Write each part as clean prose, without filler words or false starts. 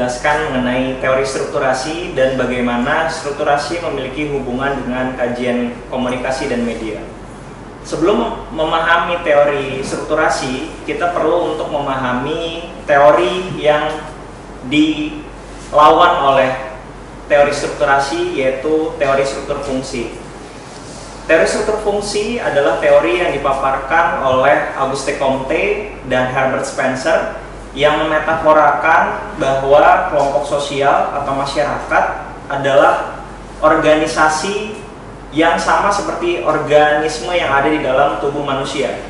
menjelaskan mengenai teori strukturasi dan bagaimana strukturasi memiliki hubungan dengan kajian komunikasi dan media. Sebelum memahami teori strukturasi, kita perlu untuk memahami teori yang dilawan oleh teori strukturasi, yaitu teori struktur fungsi. Teori struktur fungsi adalah teori yang dipaparkan oleh Auguste Comte dan Herbert Spencer yang memetaforakan bahwa kelompok sosial atau masyarakat adalah organisasi yang sama seperti organisme yang ada di dalam tubuh manusia.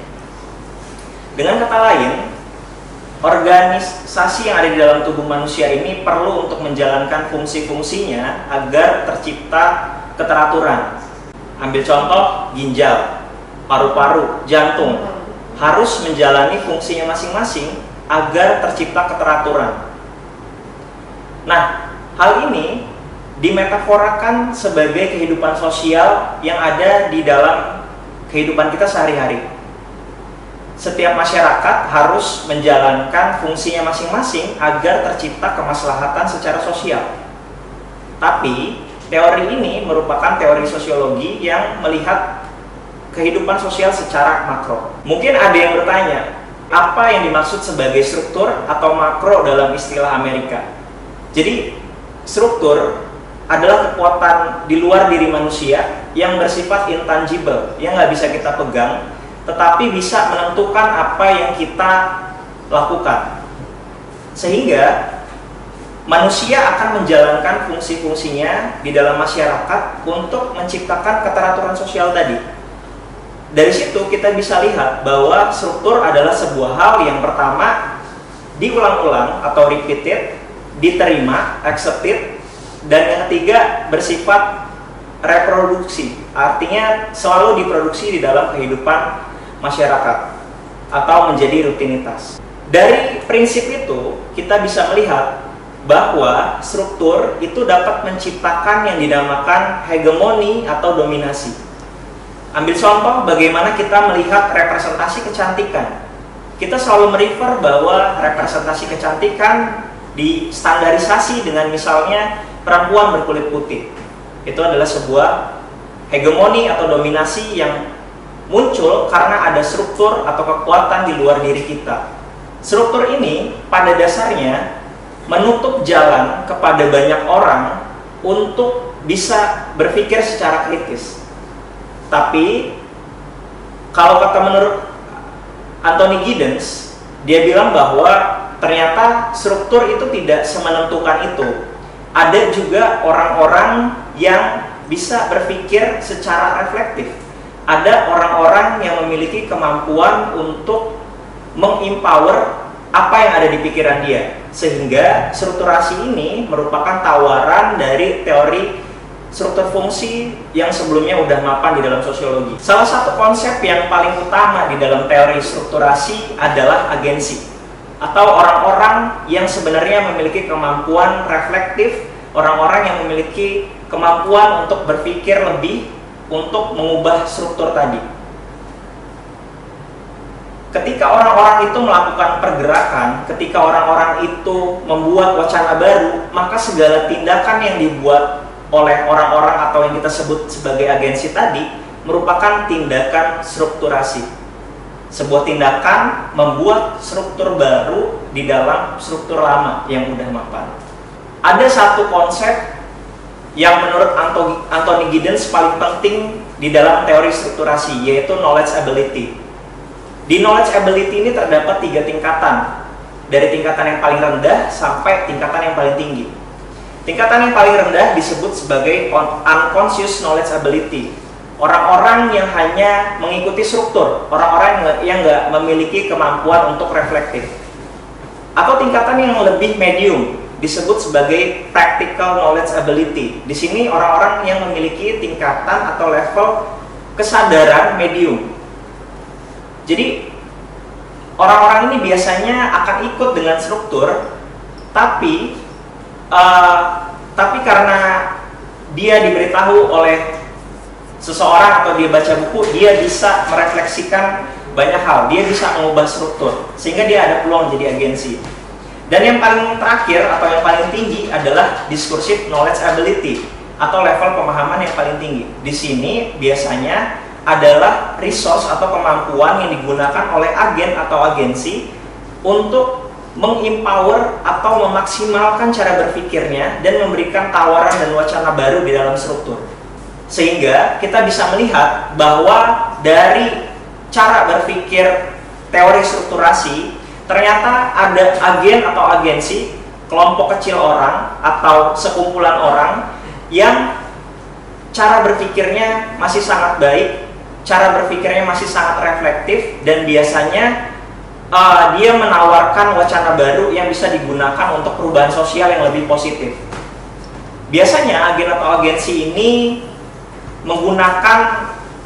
Dengan kata lain, organisasi yang ada di dalam tubuh manusia ini perlu untuk menjalankan fungsi-fungsinya agar tercipta keteraturan. Ambil contoh, ginjal, paru-paru, jantung harus menjalani fungsinya masing-masing agar tercipta keteraturan. Nah, hal ini dimetaforakan sebagai kehidupan sosial yang ada di dalam kehidupan kita sehari-hari. Setiap masyarakat harus menjalankan fungsinya masing-masing agar tercipta kemaslahatan secara sosial. Tapi, teori ini merupakan teori sosiologi yang melihat kehidupan sosial secara makro. Mungkin ada yang bertanya, apa yang dimaksud sebagai struktur atau makro dalam istilah Amerika? Jadi, struktur adalah kekuatan di luar diri manusia yang bersifat intangible, yang nggak bisa kita pegang, tetapi bisa menentukan apa yang kita lakukan. Sehingga manusia akan menjalankan fungsi-fungsinya di dalam masyarakat untuk menciptakan keteraturan sosial tadi. Dari situ kita bisa lihat bahwa struktur adalah sebuah hal yang pertama diulang-ulang atau repeated, diterima, accepted, dan yang ketiga bersifat reproduksi, artinya selalu diproduksi di dalam kehidupan masyarakat atau menjadi rutinitas. Dari prinsip itu kita bisa melihat bahwa struktur itu dapat menciptakan yang dinamakan hegemoni atau dominasi. Ambil contoh bagaimana kita melihat representasi kecantikan. Kita selalu merefer bahwa representasi kecantikan distandarisasi dengan misalnya perempuan berkulit putih. Itu adalah sebuah hegemoni atau dominasi yang muncul karena ada struktur atau kekuatan di luar diri kita. Struktur ini pada dasarnya menutup jalan kepada banyak orang untuk bisa berpikir secara kritis. Tapi kalau kata menurut Anthony Giddens, dia bilang bahwa ternyata struktur itu tidak semenentukan itu. Ada juga orang-orang yang bisa berpikir secara reflektif. Ada orang-orang yang memiliki kemampuan untuk mengempower apa yang ada di pikiran dia. Sehingga strukturasi ini merupakan tawaran dari teori struktur fungsi yang sebelumnya udah mapan di dalam sosiologi. Salah satu konsep yang paling utama di dalam teori strukturasi adalah agensi, atau orang-orang yang sebenarnya memiliki kemampuan reflektif, orang-orang yang memiliki kemampuan untuk berpikir lebih untuk mengubah struktur tadi. Ketika orang-orang itu melakukan pergerakan, ketika orang-orang itu membuat wacana baru, maka segala tindakan yang dibuat oleh orang-orang atau yang kita sebut sebagai agensi tadi merupakan tindakan strukturasi. Sebuah tindakan membuat struktur baru di dalam struktur lama yang udah mapan. Ada satu konsep yang menurut Anthony Giddens paling penting di dalam teori strukturasi, yaitu knowledge ability. Di knowledge ability ini terdapat 3 tingkatan, dari tingkatan yang paling rendah sampai tingkatan yang paling tinggi. Tingkatan yang paling rendah disebut sebagai unconscious knowledge ability. Orang-orang yang hanya mengikuti struktur, orang-orang yang nggak memiliki kemampuan untuk reflektif. Atau tingkatan yang lebih medium disebut sebagai practical knowledge ability. Di sini orang-orang yang memiliki tingkatan atau level kesadaran medium. Jadi orang-orang ini biasanya akan ikut dengan struktur, tapi karena dia diberitahu oleh seseorang atau dia baca buku, dia bisa merefleksikan banyak hal, dia bisa mengubah struktur, sehingga dia ada peluang jadi agensi. Dan yang paling terakhir atau yang paling tinggi adalah discursive knowledge ability atau level pemahaman yang paling tinggi. Di sini biasanya adalah resource atau kemampuan yang digunakan oleh agen atau agensi untuk mengempower atau memaksimalkan cara berpikirnya dan memberikan tawaran dan wacana baru di dalam struktur. Sehingga kita bisa melihat bahwa dari cara berpikir teori strukturasi, ternyata ada agen atau agensi, kelompok kecil orang atau sekumpulan orang yang cara berpikirnya masih sangat baik, cara berpikirnya masih sangat reflektif, dan biasanya dia menawarkan wacana baru yang bisa digunakan untuk perubahan sosial yang lebih positif. Biasanya agen atau agensi ini menggunakan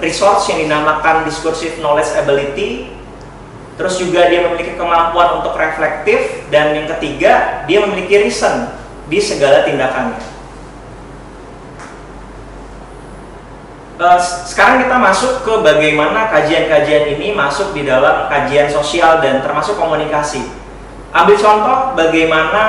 resource yang dinamakan discursive knowledge ability. Terus juga dia memiliki kemampuan untuk reflektif, dan yang ketiga, dia memiliki reason di segala tindakannya. Sekarang kita masuk ke bagaimana kajian-kajian ini masuk di dalam kajian sosial dan termasuk komunikasi. Ambil contoh bagaimana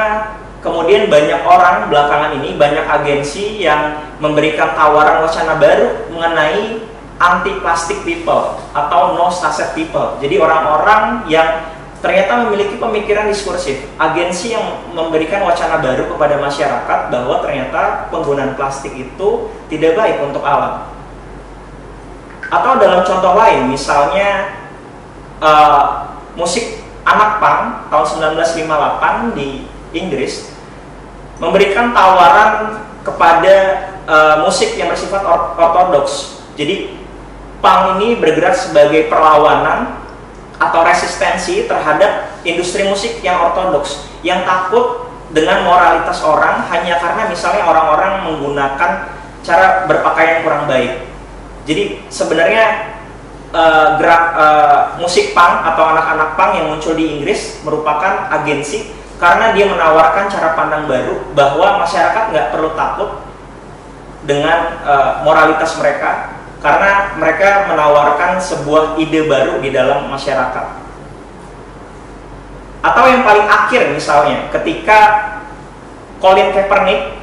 kemudian banyak orang belakangan ini, banyak agensi yang memberikan tawaran wacana baru mengenai anti-plastic people atau no-sachet people. Jadi orang-orang yang ternyata memiliki pemikiran diskursif, agensi yang memberikan wacana baru kepada masyarakat bahwa ternyata penggunaan plastik itu tidak baik untuk alam. Atau dalam contoh lain, misalnya musik anak punk tahun 1958 di Inggris memberikan tawaran kepada musik yang bersifat ortodoks. Jadi punk ini bergerak sebagai perlawanan atau resistensi terhadap industri musik yang ortodoks, yang takut dengan moralitas orang hanya karena misalnya orang-orang menggunakan cara berpakaian kurang baik. Jadi sebenarnya gerak musik punk atau anak-anak punk yang muncul di Inggris merupakan agensi karena dia menawarkan cara pandang baru bahwa masyarakat nggak perlu takut dengan moralitas mereka, karena mereka menawarkan sebuah ide baru di dalam masyarakat. Atau yang paling akhir misalnya ketika Colin Kaepernick,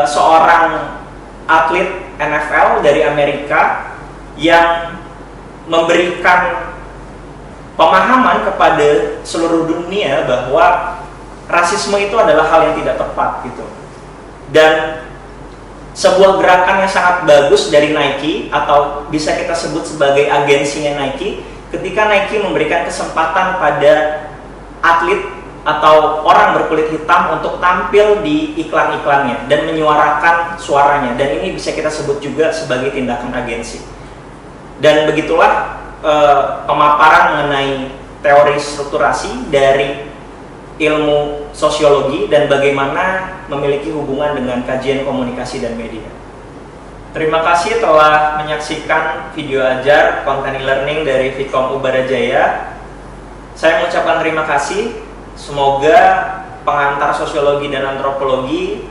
seorang atlet NFL dari Amerika yang memberikan pemahaman kepada seluruh dunia bahwa rasisme itu adalah hal yang tidak tepat gitu. Dan sebuah gerakan yang sangat bagus dari Nike, atau bisa kita sebut sebagai agensinya Nike, ketika Nike memberikan kesempatan pada atlet atau orang berkulit hitam untuk tampil di iklan-iklannya dan menyuarakan suaranya, dan ini bisa kita sebut juga sebagai tindakan agensi. Dan begitulah pemaparan mengenai teori strukturasi dari ilmu sosiologi dan bagaimana memiliki hubungan dengan kajian komunikasi dan media. Terima kasih telah menyaksikan video ajar konten e-learning dari Vkom Ubarajaya. Saya mengucapkan terima kasih. Semoga pengantar sosiologi dan antropologi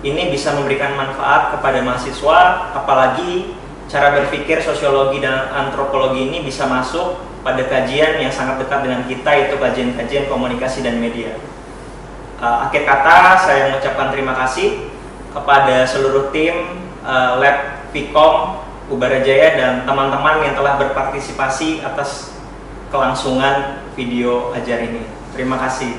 ini bisa memberikan manfaat kepada mahasiswa, apalagi cara berpikir sosiologi dan antropologi ini bisa masuk pada kajian yang sangat dekat dengan kita, yaitu kajian-kajian komunikasi dan media. Akhir kata, saya mengucapkan terima kasih kepada seluruh tim Lab Vkom Ubarajaya dan teman-teman yang telah berpartisipasi atas kelangsungan video ajar ini. Terima kasih.